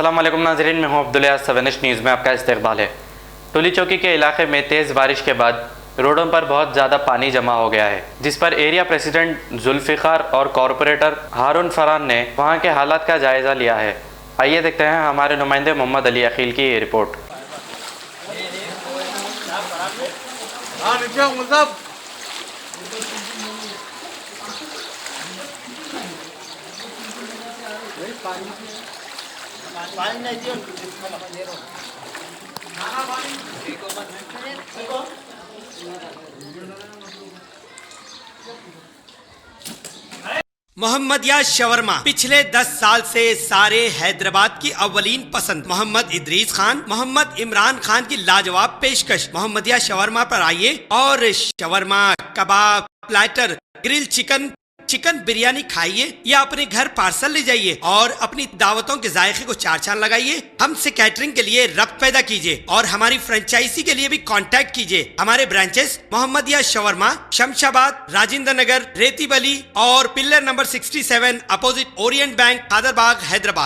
अस्सलाम वालेकुम नाज़रीन, मैं हूं अब्दुल्ला। 7 न्यूज़ में आपका इस्तकबाल है। टोली चौकी के इलाके में तेज़ बारिश के बाद रोडों पर बहुत ज़्यादा पानी जमा हो गया है, जिस पर एरिया प्रेसिडेंट जुल्फ़िकार और कॉरपोरेटर हारून फरहान ने वहां के हालात का जायज़ा लिया है। आइए देखते हैं हमारे नुमाइंदे मोहम्मद अली अकील की ये रिपोर्ट। मोहम्मदिया शवरमा पिछले 10 साल से सारे हैदराबाद की अव्वलीन पसंद मोहम्मद इदरीस खान, मोहम्मद इमरान खान की लाजवाब पेशकश। मोहम्मदिया शवरमा पर आइए और शवरमा, कबाब, platter, grill chicken, chicken biryani खाइए या अपने घर पार्सल ले जाइए और अपनी दावतों के जायके को चार चांद लगाइए। हमसे कैटरिंग के लिए रब्त पैदा कीजिए और हमारी फ्रेंचाइजी के लिए भी कांटेक्ट कीजिए। हमारे ब्रांचेस मोहम्मदिया शवरमा, शमशाबाद, राजेंद्र नगर, रेती बली और pillar number 67 opposite Orient bank, Kadarbagh, Hyderabad.